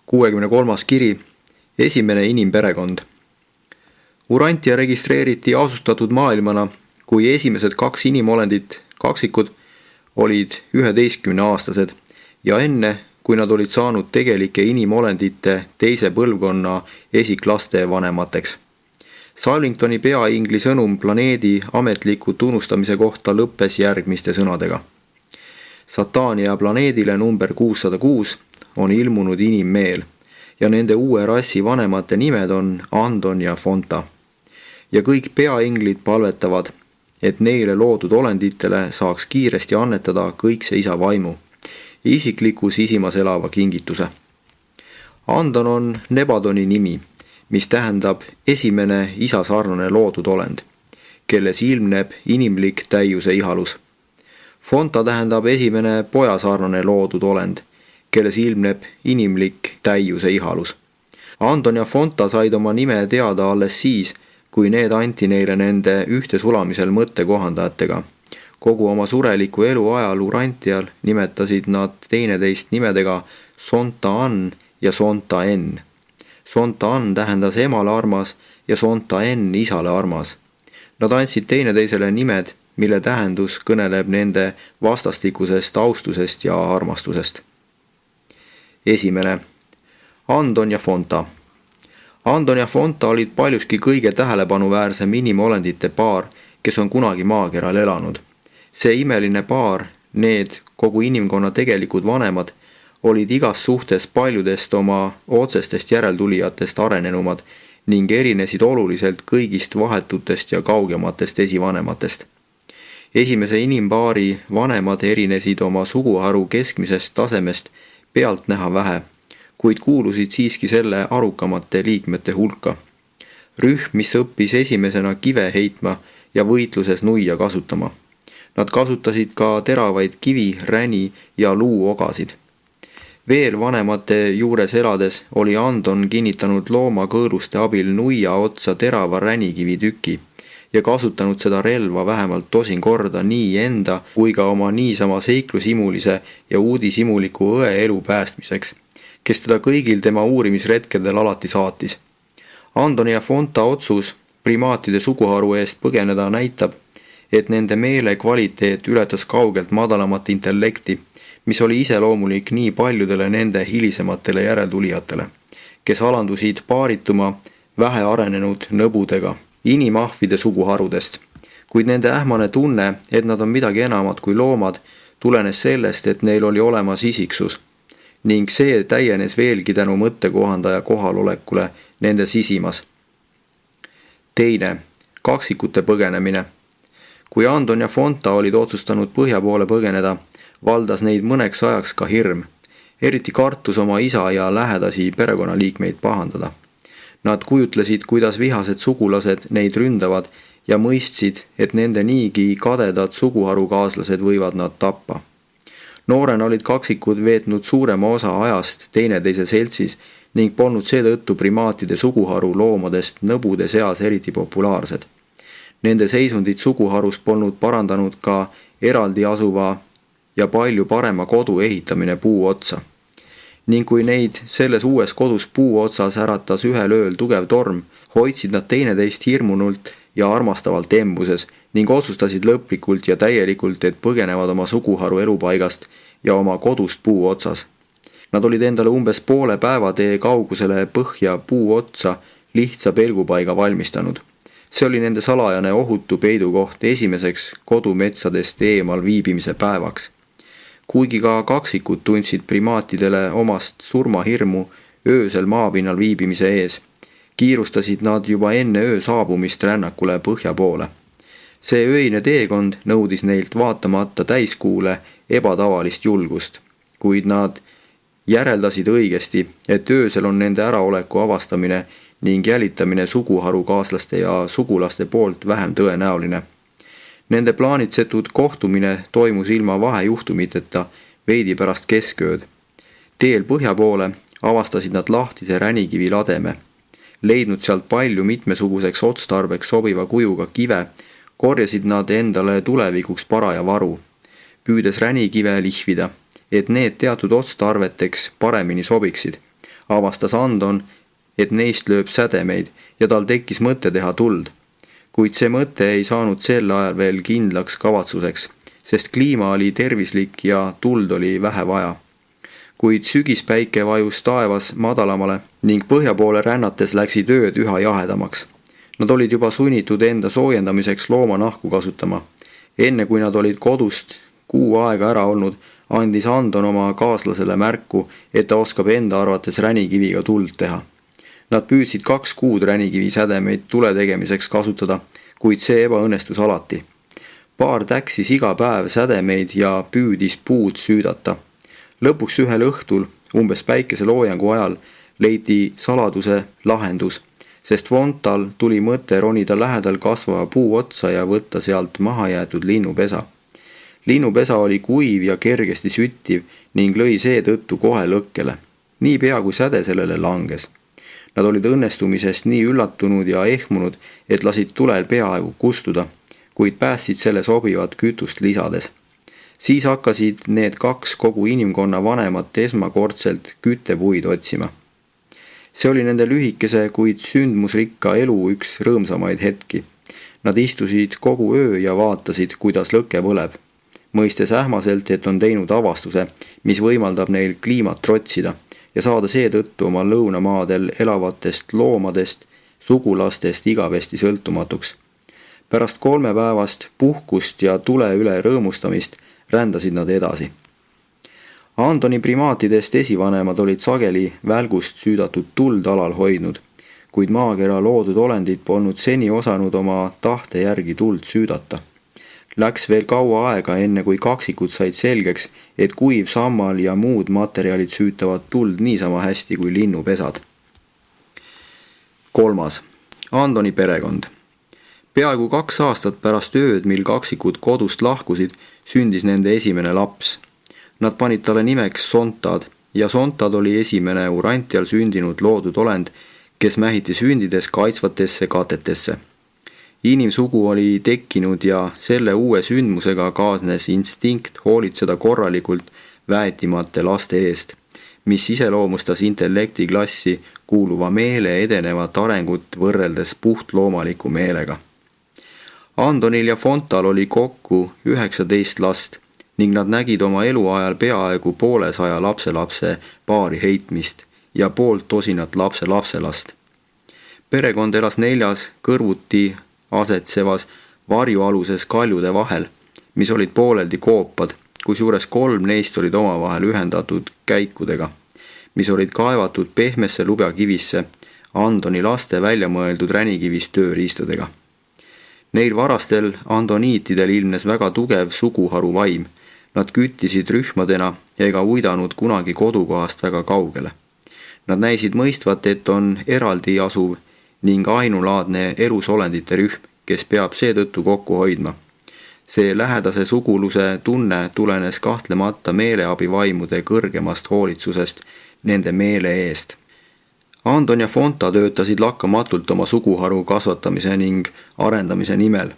63. kiri, esimene inimperekond. Urantia registreeriti asustatud maailmana, kui esimesed 2 inimolendit, kaksikud, olid 11-aastased ja enne, kui nad olid saanud tegelike inimolendite teise põlvkonna esiklaste vanemateks. Salvingtoni peaingli sõnum planeedi ametliku tunnustamise kohta lõppes järgmiste sõnadega. Satania planeedile number 606 on ilmunud inimmeel ja nende uue rassi vanemate nimed on Andon ja Fonta. Ja kõik peainglid palvetavad, et neile loodud olenditele saaks kiiresti annetada kõikse isa vaimu, isikliku sisimas elava kingituse. Andon on Nebadoni nimi, mis tähendab esimene isasarnane loodud olend, kelles ilmneb inimlik täiuse ihalus. Fonta tähendab esimene pojasarnane loodud olend, kelles ilmneb inimlik täiuse ihalus. Andon ja Fonta said oma nime teada alles siis, kui need anti neile nende ühtesulamisel mõttekohandajatega. Kogu oma sureliku elu ajal Urantial nimetasid nad teineteist nimedega Sonta-An ja Sonta-En. Sonta-An tähendas emale armas ja Sonta-En isale armas. Nad andsid teineteisele nimed, mille tähendus kõneleb nende vastastikusest austusest ja armastusest. Esimene. Andon ja Fonta. Andon ja Fonta olid paljuski kõige tähelepanuväärsem inimolendite paar, kes on kunagi maakeral elanud. See imeline paar, need kogu inimkonna tegelikud vanemad, olid igas suhtes paljudest oma otsestest järeltulijatest arenenumad ning erinesid oluliselt kõigist vahetutest ja kaugematest esivanematest. Esimese inimpaari vanemad erinesid oma suguharu keskmisest tasemest pealtnäha vähe, kuid kuulusid siiski selle arukamate liikmete hulka. Rühm, mis õppis esimesena kive heitma ja võitluses nuia kasutama. Nad kasutasid ka teravaid kivi, räni ja luuogasid. Veel vanemate juures elades oli Andon kinnitanud loomakõõluste abil nuia otsa terava ränikivi tüki ja kasutanud seda relva vähemalt 10 korda nii enda kui ka oma niisama seiklusimulise ja uudisimuliku õe elu päästmiseks, kes teda kõigil tema uurimisretkedel alati saatis. Andoni ja Fonta otsus primaatide suguharu eest põgeneda näitab, et nende meele kvaliteet ületas kaugelt madalamat intellekti, mis oli iseloomulik nii paljudele nende hilisematele järeltulijatele, kes alandusid paarituma vähe arenenud nõbudega inimahvide suguharudest. Kuid nende ähmane tunne, et nad on midagi enamat kui loomad, tulenes sellest, et neil oli olemas isiksus, ning see täienes veelgi tänu mõttekohandaja kohalolekule nende sisimas. Teine, kaksikute põgenemine. Kui Andon ja Fonta olid otsustanud põhja poole põgeneda, valdas neid mõneks ajaks ka hirm, eriti kartus oma isa ja lähedasi perekonnaliikmeid pahandada. Nad kujutlesid, kuidas vihased sugulased neid ründavad ja mõistsid, et nende niigi kadedad suguharukaaslased võivad nad tappa. Noorena olid kaksikud veetnud suurema osa ajast teineteise seltsis ning polnud seetõttu primaatide suguharu loomadest nõbude seas eriti populaarsed. Nende seisundid suguharus polnud parandanud ka eraldi asuva ja palju parema kodu ehitamine puu otsa. Ning kui neid selles uues kodus puu otsas äratas ühel ööl tugev torm, hoidsid nad teineteist hirmunult ja armastavalt embuses ning otsustasid lõplikult ja täielikult, et põgenevad oma suguharu elupaigast ja oma kodust puu otsas. Nad olid endale umbes poole päevatee kaugusele põhja puu otsa lihtsa pelgupaiga valmistanud. See oli nende salajane ohutu peidukoht esimeseks kodumetsadest eemal viibimise päevaks. Kuigi ka kaksikud tundsid primaatidele omast surmahirmu öösel maapinnal viibimise ees, kiirustasid nad juba enne öö saabumist rännakule põhja poole. See öine teekond nõudis neilt vaatamata täiskuule ebatavalist julgust, kuid nad järeldasid õigesti, et öösel on nende äraoleku avastamine ning jälitamine suguharukaaslaste ja sugulaste poolt vähem tõenäoline. Nende plaanitsetud kohtumine toimus ilma vahejuhtumiteta veidi pärast keskööd. Teel põhja poole avastasid nad lahtise ränikivi lademe. Leidnud sealt palju mitmesuguseks otstarbeks sobiva kujuga kive, korjasid nad endale tulevikuks paraja varu, püüdes ränikive lihvida, et need teatud otstarveteks paremini sobiksid. avastas Andon, et neist lööb sädemeid ja tal tekkis mõte teha tuld. Kuid see mõte ei saanud sel ajal veel kindlaks kavatsuseks, sest kliima oli tervislik ja tuld oli vähe vaja. Kuid sügispäike vajus taevas madalamale ning põhja poole rännates läksid ööd üha jahedamaks. Nad olid juba sunnitud enda soojendamiseks loomanahku kasutama. Enne kui nad olid kodust kuu aega ära olnud, andis Andon oma kaaslasele märku, et ta oskab enda arvates ränikiviga tuld teha. Nad püüdsid 2 kuud ränikivi sädemeid tule tegemiseks kasutada, kuid see ebaõnnestus alati. Paar täksis iga päev sädemeid ja püüdis puud süüdata. Lõpuks ühel õhtul, umbes päikeseloojangu ajal, leiti saladuse lahendus, sest Fontal tuli mõte ronida lähedal kasvava puu otsa ja võtta sealt maha jäetud linnupesa. Linnupesa oli kuiv ja kergesti süttiv ning lõi seetõttu kohe lõkkele, niipea kui säde sellele langes. Nad olid õnnestumisest nii üllatunud ja ehmunud, et lasid tulel peaaegu kustuda, kuid päästsid selle sobivat kütust lisades. Siis hakkasid need 2 kogu inimkonna vanemat esmakordselt küttepuid otsima. See oli nende lühikese, kuid sündmusrikka elu üks rõõmsamaid hetki. Nad istusid kogu öö ja vaatasid, kuidas lõke põleb, mõistes ähmaselt, et on teinud avastuse, mis võimaldab neil kliimat trotsida ja saada seetõttu oma lõunamaadel elavatest loomadest, sugulastest igavesti sõltumatuks. Pärast 3 päevast puhkust ja tule üle rõõmustamist rändasid nad edasi. Andoni primaatidest esivanemad olid sageli välgust süüdatud tuld alal hoidnud, kuid maakera loodud olendid polnud seni osanud oma tahte järgi tuld süüdata. Läks veel kaua aega, enne kui kaksikud said selgeks, et kuiv sammal ja muud materjalid süütavad tuld niisama hästi kui linnupesad. 3. Andoni perekond. Peaaegu 2 aastat pärast ööd, mil kaksikud kodust lahkusid, sündis nende esimene laps. Nad panid talle nimeks Sontad ja Sontad oli esimene Urantial sündinud loodud olend, kes mähiti sündides kaitsvatesse katetesse. Inimsugu oli tekkinud ja selle uue sündmusega kaasnes instinkt hoolitseda korralikult väetimate laste eest, mis iseloomustas intellektiklassi kuuluva meele edenevat arengut võrreldes puhtloomaliku meelega. Andonil ja Fontal oli kokku 19 last ning nad nägid oma eluajal peaaegu 100 lapselapse paari heitmist ja 50 lapselapselast. Perekond elas 4 kõrvuti asetsevas varjualuses kaljude vahel, mis olid pooleldi koopad, kusjuures 3 neist olid omavahel ühendatud käikudega, mis olid kaevatud pehmesse lubjakivisse Andoni laste väljamõeldud ränikivist tööriistadega. Neil varastel andoniitidel ilmnes väga tugev suguharu vaim. Nad küttisid rühmadena ega uidanud kunagi kodukohast väga kaugele. Nad näisid mõistvat, et on eraldi asuv ning ainulaadne elusolendite rühm, kes peab seetõttu kokku hoidma. See lähedase suguluse tunne tulenes kahtlemata meeleabivaimude kõrgemast hoolitsusest nende meele eest. Andon ja Fonta töötasid lakkamatult oma suguharu kasvatamise ning arendamise nimel.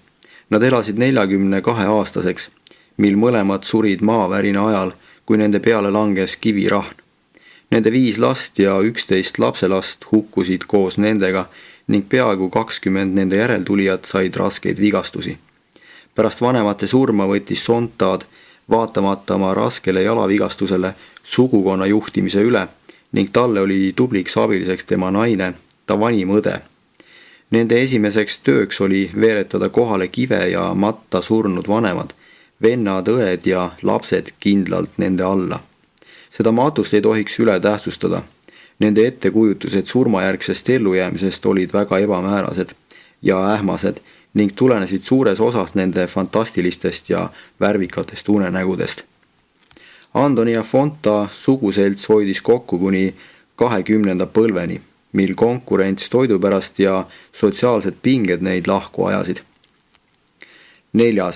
Nad elasid 42-aastaseks, mil mõlemad surid maavärina ajal, kui nende peale langes kivirahn. Nende 5 last ja 11 lapselast hukkusid koos nendega ning peaaegu 20 nende järeltulijad said raskeid vigastusi. Pärast vanemate surma võttis Sontad, vaatamata oma raskele jalavigastusele, sugukonna juhtimise üle ning talle oli tubliks abiliseks tema naine, ta vanim õde. Nende esimeseks tööks oli veeretada kohale kive ja matta surnud vanemad, vennad, õed ja lapsed kindlalt nende alla. Seda matust ei tohiks üle tähtsustada. Nende ettekujutused surmajärgsest ellujäämisest olid väga ebamäärased ja ähmased ning tulenesid suures osas nende fantastilistest ja värvikatest unenägudest. Andoni ja Fonta suguselts hoidis kokku kuni 20. põlveni, mil konkurents toidu pärast ja sotsiaalsed pinged neid lahku ajasid. 4.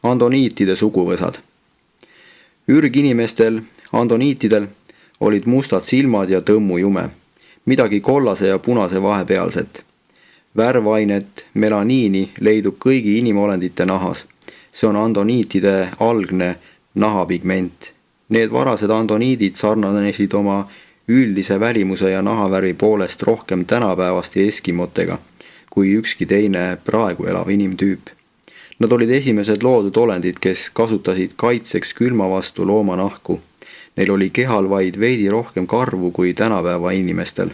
Andoniitide suguvõsad. Ürginimestel, andoniitidel, olid mustad silmad ja tõmmu jume, midagi kollase ja punase vahepealset. Värvainet, melaniini leidub kõigi inimolendite nahas. See on andoniitide algne nahapigment. Need varased andoniidid sarnanesid oma üldise välimuse ja nahavärvi poolest rohkem tänapäevaste eskimotega kui ükski teine praegu elav inimtüüp. Nad olid esimesed loodud olendid, kes kasutasid kaitseks külma vastu loomanahku. Neil oli kehal vaid veidi rohkem karvu kui tänapäeva inimestel.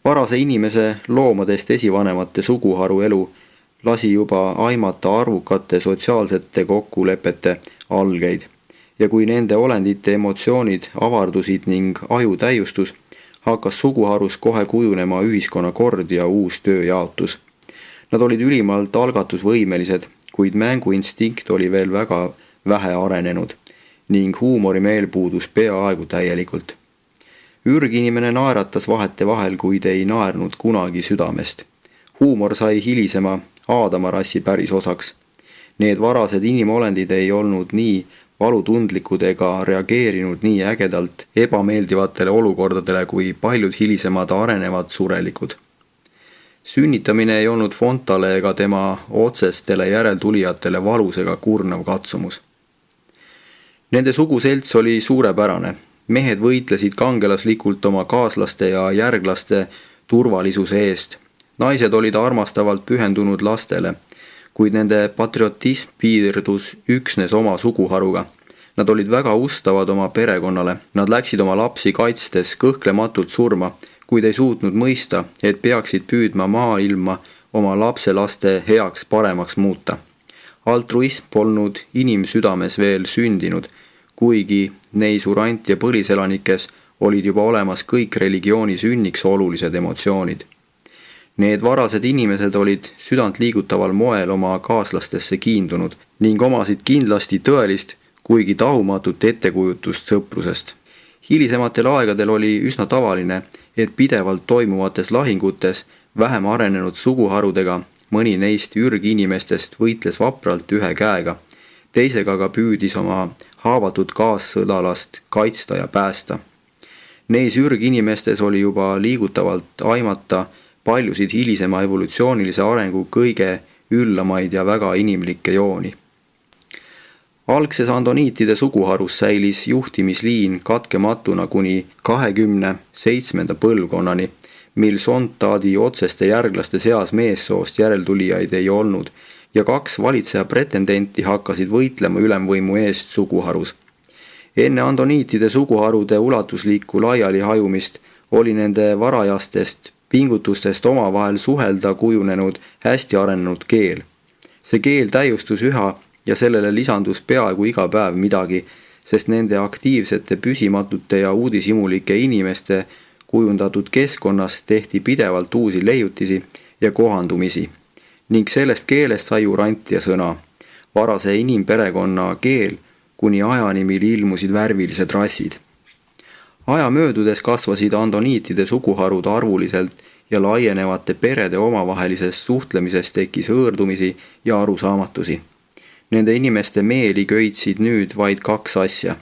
Varase inimese loomadest esivanemate suguharu elu lasi juba aimata arvukate sotsiaalsete kokkulepete algeid ja kui nende olendite emotsioonid avardusid ning aju täiustus, hakkas suguharus kohe kujunema ühiskonnakord ja uus tööjaotus. Nad olid ülimalt algatusvõimelised, kuid mänguinstinkt oli veel väga vähe arenenud ning huumorimeel puudus peaaegu täielikult. Ürginimene naeratas vahetevahel, kuid ei naernud kunagi südamest. Huumor sai hilisema Aadama rassi päris osaks. Need varased inimolendid ei olnud nii valutundlikud ega reageerinud nii ägedalt ebameeldivatele olukordadele kui paljud hilisemad arenevad surelikud. Sünnitamine ei olnud Fontale ega tema otsestele järeltulijatele valus ega kurnav katsumus. Nende suguselts oli suurepärane. Mehed võitlesid kangelaslikult oma kaaslaste ja järglaste turvalisuse eest. Naised olid armastavalt pühendunud lastele, kuid nende patriotism piirdus üksnes oma suguharuga. Nad olid väga ustavad oma perekonnale. Nad läksid oma lapsi kaitstes kõhklematult surma, kuid ei suutnud mõista, et peaksid püüdma maailma oma lapselaste heaks paremaks muuta. Altruism polnud inimsüdames veel sündinud, kuigi neis urant- ja põliselanikes olid juba olemas kõik religiooni sünniks olulised emotsioonid. Need varased inimesed olid südantliigutaval moel oma kaaslastesse kiindunud ning omasid kindlasti tõelist, kuigi tahumatut ettekujutust sõprusest. Hilisematel aegadel oli üsna tavaline, et pidevalt toimuvates lahingutes vähem arenenud suguharudega mõni neist ürginimestest võitles vapralt ühe käega, teisega aga püüdis oma haavatud kaassõdalast kaitsta ja päästa. Neis ürginimestes oli juba liigutavalt aimata paljusid hilisema evolutsioonilise arengu kõige üllamaid ja väga inimlikke jooni. Algses andoniitide suguharus säilis juhtimisliin katkematuna kuni 27. põlvkonnani, mil sontaadi otseste järglaste seas meessoost järeltulijaid ei olnud ja 2 valitseja pretendenti hakkasid võitlema ülemvõimu eest suguharus. Enne andoniitide suguharude ulatuslikku laialihajumist oli nende varajastest pingutustest omavahel suhelda kujunenud hästi arenenud keel. See keel täiustus üha ja sellele lisandus peaaegu iga päev midagi, sest nende aktiivsete, püsimatute ja uudishimulike inimeste kujundatud keskkonnas tehti pidevalt uusi leiutisi ja kohandumisi ning sellest keelest sai urant ja sõna, varase inimperekonna keel kuni ajani, mil ilmusid värvilised rassid. Aja möödudes kasvasid andoniitide suguharud arvuliselt ja laienevate perede omavahelisest suhtlemisest tekkis õõrdumisi ja arusaamatusi. Nende inimeste meeli köitsid nüüd vaid 2 asja.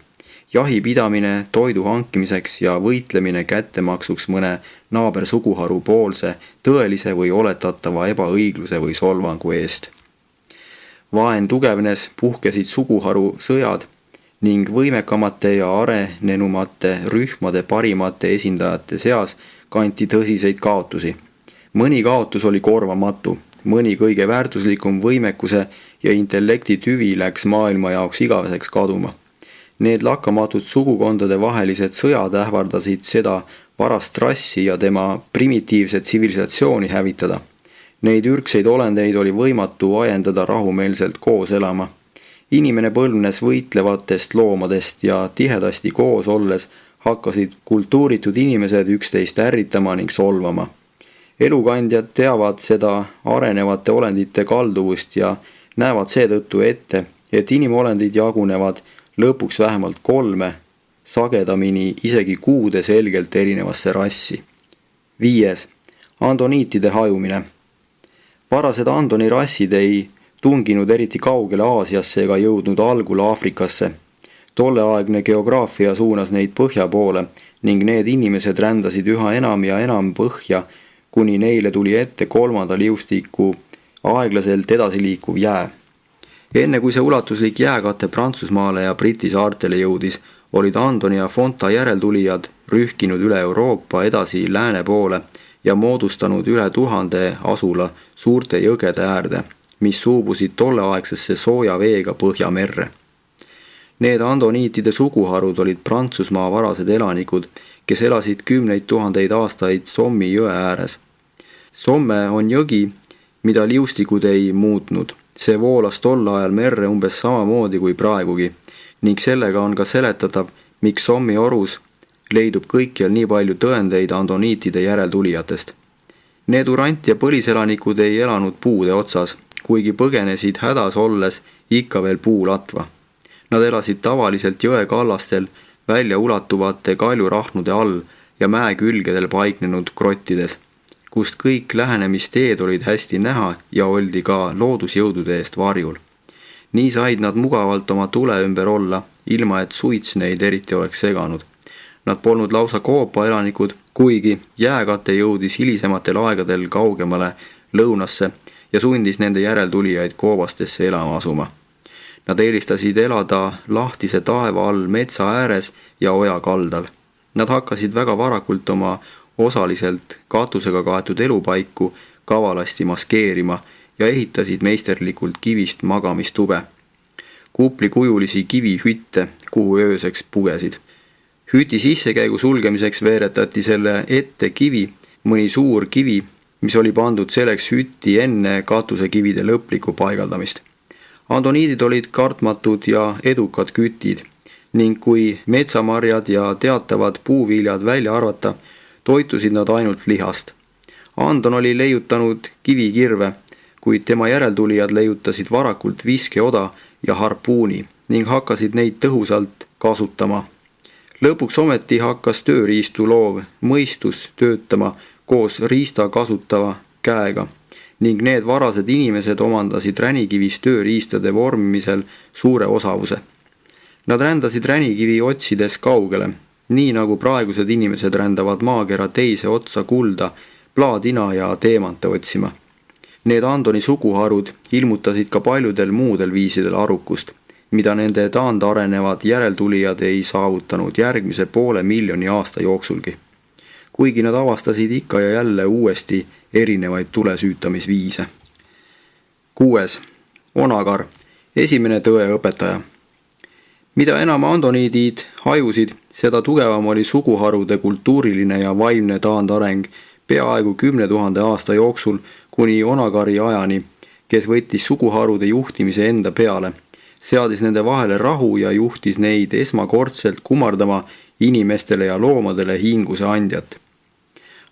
Jahipidamine toidu hankimiseks ja võitlemine kättemaksuks mõne naabersuguharu poolse tõelise või oletatava ebaõigluse või solvangu eest. Vaen tugevnes, puhkesid suguharu sõjad ning võimekamate ja arenenumate rühmade parimate esindajate seas kanti tõsiseid kaotusi. Mõni kaotus oli korvamatu, mõni kõige väärtuslikum võimekuse ja intellekti tüvi läks maailma jaoks igaveseks kaduma. Need lakkamatud sugukondade vahelised sõjad ähvardasid seda varast rassi ja tema primitiivset tsivilisatsiooni hävitada. Neid ürgseid olendeid oli võimatu ajendada rahumeelselt koos elama. Inimene põlvnes võitlevatest loomadest ja tihedasti koos olles hakkasid kultuuritud inimesed üksteist ärritama ning solvama. Elukandjad teavad seda arenevate olendite kalduvust ja näevad seetõttu ette, et inimolendid jagunevad lõpuks vähemalt 3, sagedamini isegi 6 selgelt erinevasse rassi. 5. Andoniitide hajumine. Varased andoni rassid ei tunginud eriti kaugele Aasiasse ega jõudnud algul Aafrikasse. Tolleaegne geograafia suunas neid põhja poole ning need inimesed rändasid üha enam ja enam põhja, kuni neile tuli ette 3. liustiku aeglaselt edasiliikuv jää. Enne kui see ulatuslik jääkate Prantsusmaale ja Briti saartele jõudis, olid Antoni ja Fonta järeltulijad rühkinud üle Euroopa edasi lääne poole ja moodustanud üle 1000 asula suurte jõgede äärde, mis suubusid tolleaegsesse sooja veega Põhjamerre. Need andoniitide suguharud olid Prantsusmaa varased elanikud, kes elasid 10 000 aastaid Sommi jõe ääres. Somme on jõgi, mida liustikud ei muutnud. See voolas tol ajal merre umbes samamoodi kui praegugi ning sellega on ka seletatav, miks Sommi orus leidub kõikjal nii palju tõendeid andoniitide järeltulijatest. Need Urantia põliselanikud ei elanud puude otsas, kuigi põgenesid hädas olles ikka veel puulatva. Nad elasid tavaliselt jõe kallastel välja ulatuvate kaljurahnude all ja mäe külgedel paiknenud grottides, kust kõik lähenemisteed olid hästi näha ja oldi ka loodusjõudude eest varjul. Nii said nad mugavalt oma tule ümber olla, ilma et suits neid eriti oleks seganud. Nad polnud lausa koopa elanikud, kuigi jääkate jõudis hilisematel aegadel kaugemale lõunasse ja sundis nende järeltulijaid koobastesse elama asuma. Nad eelistasid elada lahtise taeva all metsa ääres ja oja kaldal. Nad hakkasid väga varakult oma osaliselt katusega kaetud elupaiku kavalasti maskeerima ja ehitasid meisterlikult kivist magamistube. Kuplikujulisi kivihütte, kuhu ööseks pugesid. Hüti sissekäigu sulgemiseks veeretati selle ette kivi, mõni suur kivi, mis oli pandud selleks hütti enne katusekivide lõplikku paigaldamist. Andoniidid olid kartmatud ja edukad kütid ning kui metsamarjad ja teatavad puuviljad välja arvata, toitusid nad ainult lihast. Andon oli leiutanud kivikirve, kuid tema järeltulijad leiutasid varakult viskeoda ja harpuuni ning hakkasid neid tõhusalt kasutama. Lõpuks ometi hakkas tööriistu loov mõistus töötama koos riista kasutava käega ning need varased inimesed omandasid ränikivist tööriistade vormimisel suure osavuse. Nad rändasid ränikivi otsides kaugele, nii nagu praegused inimesed rändavad maakera teise otsa kulda, plaadina ja teemante otsima. Need Antoni suguharud ilmutasid ka paljudel muudel viisidel arukust, mida nende taandarenevad järeltulijad ei saavutanud järgmise 500 000 aasta jooksulgi. Kuigi nad avastasid ikka ja jälle uuesti erinevaid tulesüütamisviise. 6. Onagar, esimene tõeõpetaja. Mida enam andoniidid hajusid, seda tugevam oli suguharude kultuuriline ja vaimne taandareng peaaegu 10 000 aasta jooksul kuni Onagari ajani, kes võttis suguharude juhtimise enda peale, seadis nende vahele rahu ja juhtis neid esmakordselt kummardama inimestele ja loomadele hinguse andjat.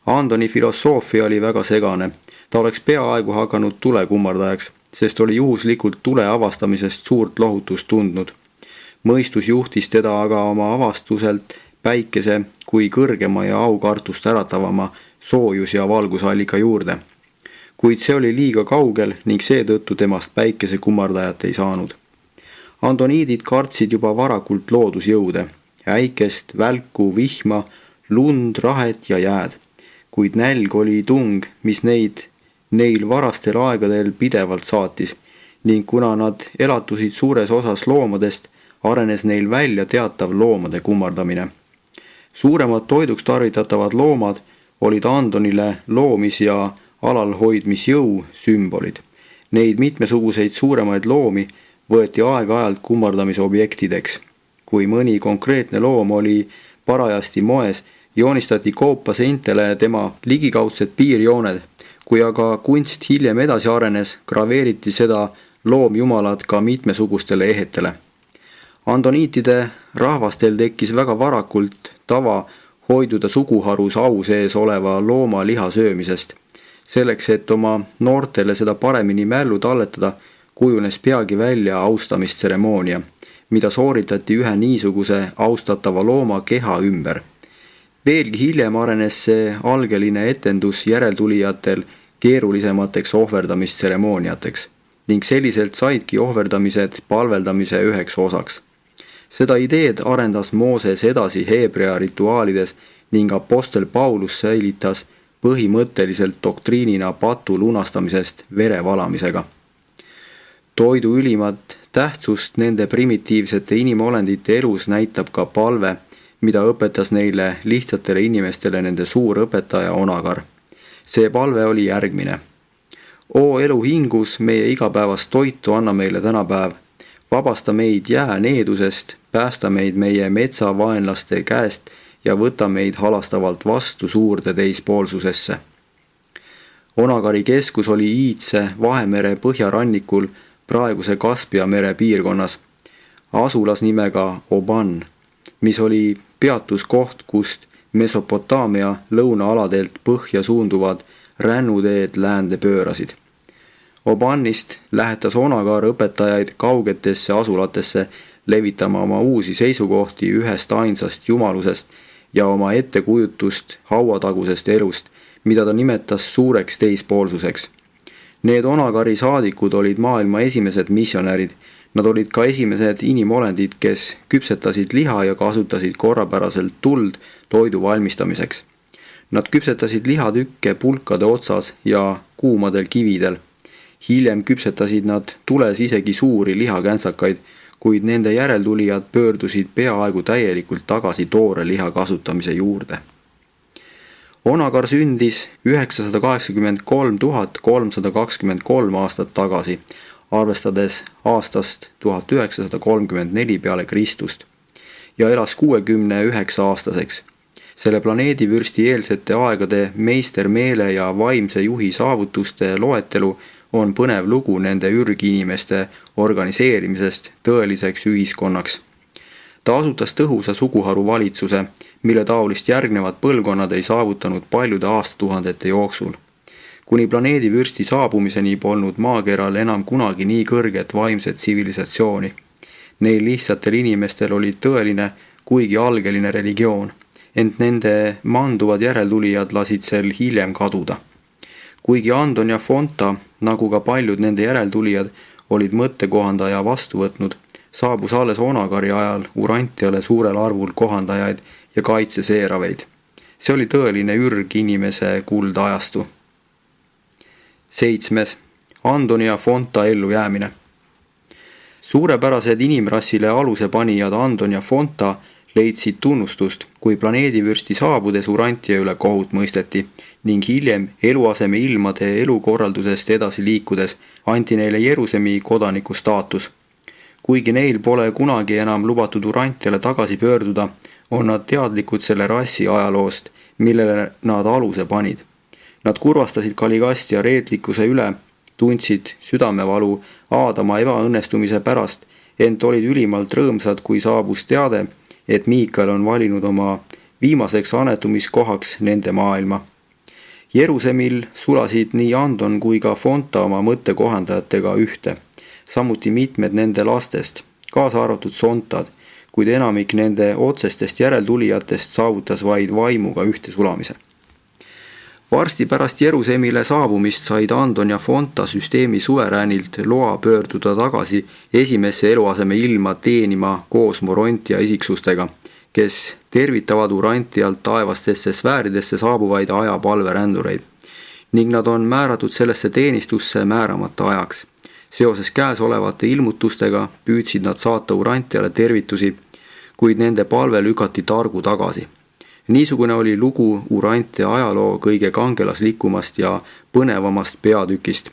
Antoni filosoofia oli väga segane. Ta oleks peaaegu hakanud tulekummardajaks, sest oli juhuslikult tule avastamisest suurt lohutust tundnud. Mõistus juhtis teda aga oma avastuselt päikese kui kõrgema ja aukartust äratavama soojus- ja valgusallika juurde. Kuid see oli liiga kaugel ning seetõttu temast päikese kummardajat ei saanud. Andoniidid kartsid juba varakult loodusjõude, äikest, välku, vihma, lund, rahet ja jääd. Kuid nälg oli tung, mis neil varastel aegadel pidevalt saatis ning kuna nad elatusid suures osas loomadest, arenes neil välja teatav loomade kummardamine. Suuremad toiduks tarvitatavad loomad olid Antonile loomis- ja alalhoidmisjõu sümbolid. Neid mitmesuguseid suuremaid loomi võeti aeg-ajalt kummardamise objektideks. Kui mõni konkreetne loom oli parajasti moes, joonistati koopa seintele tema ligikaudsed piirjooned. Kui aga kunst hiljem edasi arenes, graveeriti seda loomjumalad ka mitmesugustele ehetele. Andoniitide rahvastel tekkis väga varakult tava hoiduda suguharus au sees oleva looma liha söömisest. Selleks, et oma noortele seda paremini mällu talletada, kujunes peagi välja austamistseremoonia, mida sooritati ühe niisuguse austatava looma keha ümber. Veelgi hiljem arenes see algeline etendus järeltulijatel keerulisemateks ohverdamistseremooniateks ning selliselt saidki ohverdamised palveldamise üheks osaks. Seda ideed arendas Mooses edasi Heebrea rituaalides ning apostel Paulus säilitas põhimõtteliselt doktriinina patu lunastamisest vere valamisega. Toidu ülimad tähtsust nende primitiivsete inimolendite elus näitab ka palve, mida õpetas neile lihtsatele inimestele nende suur õpetaja Onagar. See palve oli järgmine. O elu hingus, meie igapäevast toitu anna meile tänapäev. Vabasta meid jääneedusest, päästa meid meie metsavaenlaste käest ja võta meid halastavalt vastu suurde teispoolsusesse. Onagari keskus oli iidse Vahemere põhjarannikul praeguse Kaspia mere piirkonnas, asulas nimega Oban, mis oli peatuskoht, kust Mesopotaamia lõunaaladelt põhja suunduvad rännuteed läände pöörasid. Obanist lähetas Onagar õpetajaid kaugetesse asulatesse levitama oma uusi seisukohti ühest ainsast jumalusest ja oma ettekujutust hauatagusest elust, mida ta nimetas suureks teispoolsuseks. Need Onagari saadikud olid maailma esimesed missionärid. Nad olid ka esimesed inimolendid, kes küpsetasid liha ja kasutasid korrapäraselt tuld toidu valmistamiseks. Nad küpsetasid lihatükke pulkade otsas ja kuumadel kividel. Hiljem küpsetasid nad tules isegi suuri lihakänsakaid, kuid nende järeltulijad pöördusid peaaegu täielikult tagasi toore liha kasutamise juurde. Onagar sündis 983 323 aastat tagasi, arvestades aastast 1934 peale Kristust, ja elas 69-aastaseks. Selle planeedivürsti eelsete aegade meistermeele ja vaimse juhi saavutuste loetelu on põnev lugu nende ürginimeste organiseerimisest tõeliseks ühiskonnaks. Ta asutas tõhusa suguharu valitsuse, mille taolist järgnevad põlvkonnad ei saavutanud paljude aastatuhandete jooksul. Kuni planeedivürsti saabumiseni polnud maakeral enam kunagi nii kõrget vaimset tsivilisatsiooni. Neil lihtsatel inimestel oli tõeline, kuigi algeline religioon, ent nende manduvad järeltulijad lasid sel hiljem kaduda. Kuigi Andon ja Fonta, nagu ka paljud nende järeltulijad, olid mõttekohandaja vastu võtnud, saabus alles Onagari ajal Urantiale suurel arvul kohandajaid ja kaitseseeraveid. See oli tõeline ürginimese kuldajastu. 7. Andoni ja Fonta ellujäämine. Suurepärased inimrassile aluse panijad Andon ja Fonta leidsid tunnustust, kui planeedivürsti saabudes Urantia üle kohut mõisteti ning hiljem eluaseme ilmade elukorraldusest edasi liikudes anti neile Jerusemi kodaniku staatus. Kuigi neil pole kunagi enam lubatud Urantiale tagasi pöörduda, on nad teadlikud selle rassi ajaloost, millele nad aluse panid. Nad kurvastasid Kaligasti ja reetlikkuse üle, tundsid südamevalu Aadama ebaõnnestumise pärast, ent olid ülimalt rõõmsad, kui saabus teade, et Miikael on valinud oma viimaseks anetumiskohaks nende maailma. Jerusemil sulasid nii Andon kui ka Fonta oma mõttekohandajatega ühte, samuti mitmed nende lastest, kaasa arvatud Sontad, kuid enamik nende otsestest järeltulijatest saavutas vaid vaimuga ühte sulamise. Varsti pärast Jerusemile saabumist said Andon ja Fonta süsteemi suveräänilt loa pöörduda tagasi esimesse eluaseme ilma teenima koos Morontia isiksustega, kes tervitavad Urantialt taevastesse sfääridesse saabuvaid ajapalverändureid, ning nad on määratud sellesse teenistusse määramata ajaks. Seoses käesolevate ilmutustega püüdsid nad saata Urantiale tervitusi, kuid nende palve lükati targu tagasi. Niisugune oli lugu Urantia ajaloo kõige kangelaslikumast ja põnevamast peatükist.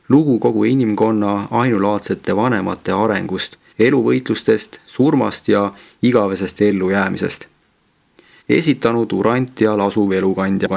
Lugu kogu inimkonna ainulaadsete vanemate arengust, eluvõitlustest, surmast ja igavesest ellujäämisest. Esitanud Urantial asuv elukandja.